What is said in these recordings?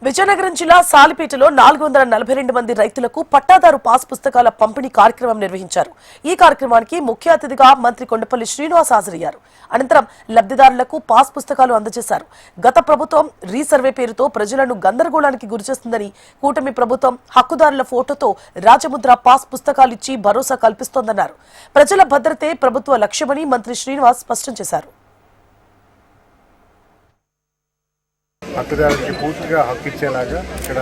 విజయనగరం జిల్లా సాలిపేటలో 442 మంది రైతులకు పట్టాదారు పాస్ పుస్తకాల పంపిణీ కార్యక్రమం నిర్వహించారు. ఈ కార్యక్రమానికి ముఖ్య అతిథిగా మంత్రి కొండపల్లి శ్రీనివాస్ హాజరయ్యారు. అనంతరం లబ్ధిదారులకు పాస్ పుస్తకాలు అందజేశారు. గత ప్రభుత్వం రీసర్వే పేరుతో ప్రజలను గందరగోళానికి గురిచేస్తుందని, కూటమి ప్రభుత్వం హక్కుదారుల ఫోటోతో రాజముద్ర పాస్ పుస్తకాలు ఇచ్చి భరోసా కల్పిస్తోందన్నారు. ప్రజల భద్రతే ప్రభుత్వ లక్ష్యమని మంత్రి శ్రీనివాస్ స్పష్టం చేశారు. హక్కుదారులకి పూర్తిగా హక్కు ఇచ్చేలాగా ఇక్కడ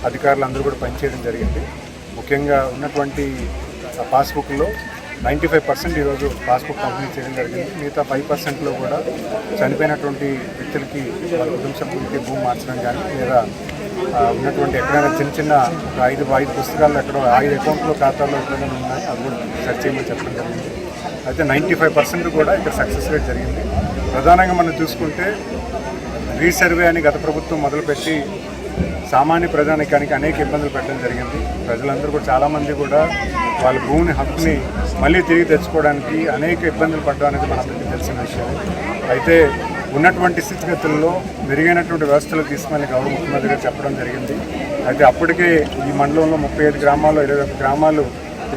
అధికారులందరూ కూడా పనిచేయడం జరిగింది. ముఖ్యంగా ఉన్నటువంటి పాస్బుక్లో 95% ఈరోజు పాస్బుక్ పంపిణీ చేయడం జరిగింది. మిగతా 5%లో కూడా చనిపోయినటువంటి వ్యక్తులకి వాళ్ళ కుటుంబ సభ్యులకి భూమి మార్చడం కానీ, లేదా ఉన్నటువంటి ఎక్కడైనా చిన్న ఐదు పుస్తకాలు ఎక్కడో 5 అకౌంట్లో ఖాతాలో ఎక్కడైనా ఉన్నాయి అది కూడా సెర్చ్ చేయమని చెప్పడం జరిగింది. అయితే 95% కూడా ఇక్కడ సక్సెస్ రేట్ జరిగింది. ప్రధానంగా మనం చూసుకుంటే రీసర్వే అని గత ప్రభుత్వం మొదలుపెట్టి సామాన్య ప్రజానికానికి అనేక ఇబ్బందులు పెట్టడం జరిగింది. ప్రజలందరూ కూడా చాలామంది కూడా వాళ్ళ భూమిని హక్కుని మళ్ళీ తిరిగి తెచ్చుకోవడానికి అనేక ఇబ్బందులు పడడం అనేది మనందరికీ తెలిసిన విషయం. అయితే ఉన్నటువంటి స్థితిగతుల్లో మెరుగైనటువంటి వ్యవస్థలు తీసుకుని గౌరవ ముఖ్యమంత్రి గారు చెప్పడం జరిగింది. అయితే అప్పటికే ఈ మండలంలో 35 గ్రామాల్లో 21 గ్రామాలు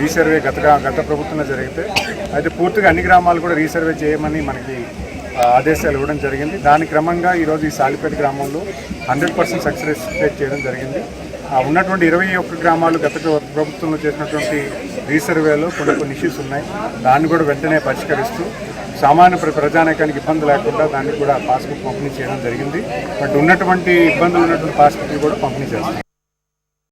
రీసర్వే గత ప్రభుత్వంలో జరిగితే, అయితే పూర్తిగా అన్ని గ్రామాలు కూడా రీసర్వే చేయమని మనకి ఆదేశాలు ఇవ్వడం జరిగింది. దాని క్రమంగా ఈరోజు ఈ సాలిపేట గ్రామంలో 100% సక్సెస్ రేట్ చేయడం జరిగింది. ఉన్నటువంటి 21 గ్రామాలు గత ప్రభుత్వంలో చేసినటువంటి రీసర్వేలో కొన్ని ఇష్యూస్ ఉన్నాయి. దాన్ని కూడా వెంటనే పరిష్కరిస్తూ సామాన్య ప్రజానీకానికి ఇబ్బంది లేకుండా దానికి కూడా పాస్బుక్ పంపిణీ చేయడం జరిగింది. బట్ ఉన్నటువంటి ఇబ్బందులు ఉన్నటువంటి పాస్బుక్లు కూడా పంపిణీ చేస్తాం.